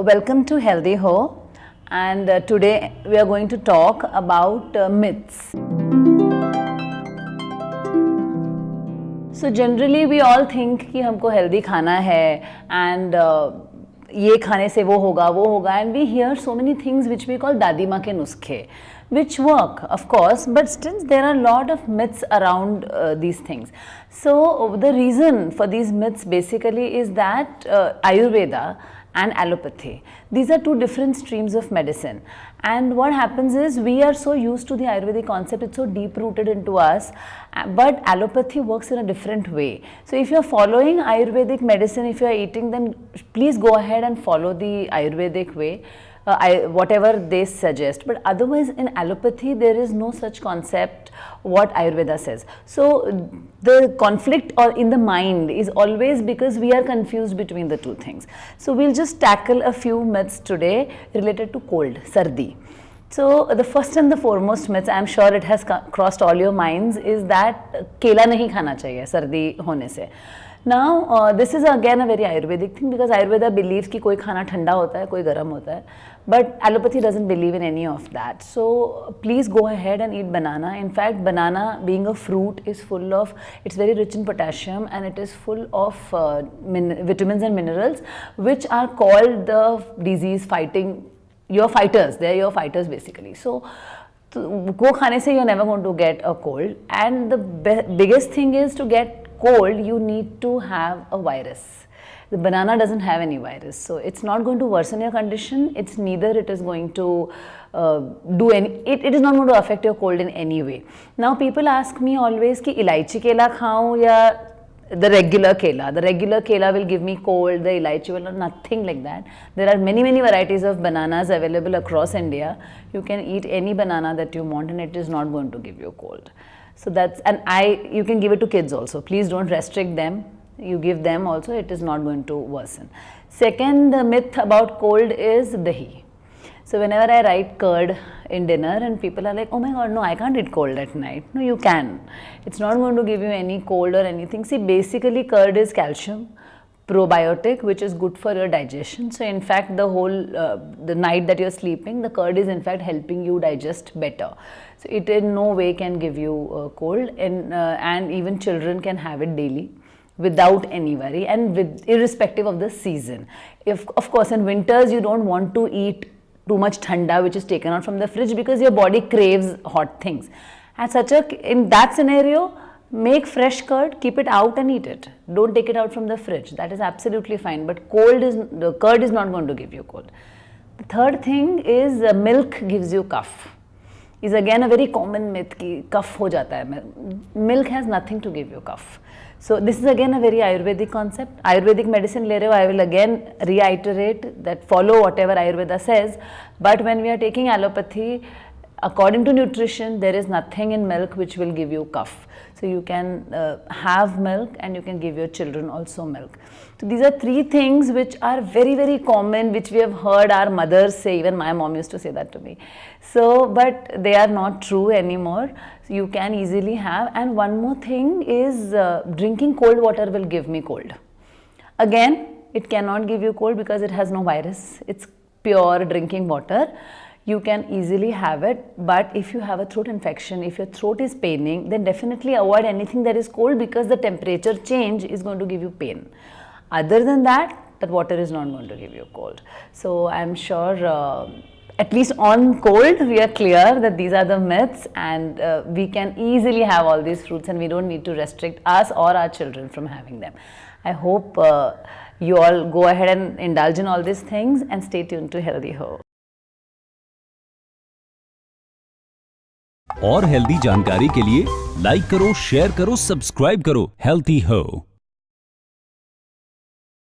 Welcome to Healthy Ho, and today we are going to talk about myths. So generally we all think कि हमको healthy खाना है and ये खाने से वो होगा and we hear so many things which we call दादी माँ के नुस्खे, which work of course, but still there are a lot of myths around these things. So the reason for these myths basically is that Ayurveda and allopathy, these are two different streams of medicine, and what happens is we are so used to the Ayurvedic concept, it's so deep rooted into us, but allopathy works in a different way. So if you are following Ayurvedic medicine, if you are eating, then please go ahead and follow the Ayurvedic way, whatever they suggest. But otherwise in allopathy there is no such concept what Ayurveda says. So the conflict or in the mind is always because we are confused between the two things. So we'll just tackle a few myths today related to cold, sardi. So the first and the foremost myth, I am sure it has crossed all your minds, is that केला नहीं खाना चाहिए सर्दी होने से. Now this is again a very Ayurvedic thing, because Ayurveda believes कि कोई खाना ठंडा होता है, कोई गर्म होता है, but allopathy doesn't believe in any of that. So please go ahead and eat banana. In fact, banana being a fruit is full of, it's very rich in potassium and it is full of vitamins and minerals which are called the disease fighting, your fighters, they are your fighters basically. So वो खाने से you're never going to get a cold, and the biggest thing is to get cold you need to have a virus. The banana doesn't have any virus, so it's not going to worsen your condition, it's neither it is going to do any, it is not going to affect your cold in any way. Now people ask me always कि इलायची केला खाऊं या the regular kela will give me cold, the elaichi will not, nothing like that. There are many varieties of bananas available across India. You can eat any banana that you want and it is not going to give you cold. So that's, and you can give it to kids also. Please don't restrict them. You give them also, it is not going to worsen. Second myth about cold is dahi. So whenever I write curd in dinner and people are like, oh my god, no, I can't eat cold at night. No, you can. It's not going to give you any cold or anything. See, basically curd is calcium, probiotic, which is good for your digestion. So in fact, the whole, the night that you're sleeping, the curd is in fact helping you digest better. So it in no way can give you cold, and even children can have it daily without any worry, and irrespective of the season. If, of course, in winters you don't want to eat too much thanda which is taken out from the fridge because your body craves hot things. In that scenario, make fresh curd, keep it out and eat it. Don't take it out from the fridge. That is absolutely fine. But the curd is not going to give you cold. The third thing is milk gives you cough. Is again a very common myth कि cough हो जाता है. Milk has nothing to give you cough. So this is again a very Ayurvedic concept. Ayurvedic medicine ले रहे हो, I will again reiterate that follow whatever Ayurveda says. But when we are taking allopathy, according to nutrition, there is nothing in milk which will give you cough. So you can have milk and you can give your children also milk. So these are three things which are very common, which we have heard our mothers say. Even my mom used to say that to me. So, but they are not true anymore. So you can easily have. And one more thing is drinking cold water will give me cold. Again, it cannot give you cold because it has no virus. It's pure drinking water. You can easily have it, but if you have a throat infection, if your throat is paining, then definitely avoid anything that is cold, because the temperature change is going to give you pain. Other than that, that water is not going to give you cold. So I'm sure at least on cold we are clear that these are the myths, and we can easily have all these fruits and we don't need to restrict us or our children from having them. I hope you all go ahead and indulge in all these things and stay tuned to Healthy Ho. और healthy जानकारी के लिए like करो, share करो, subscribe करो healthy हो।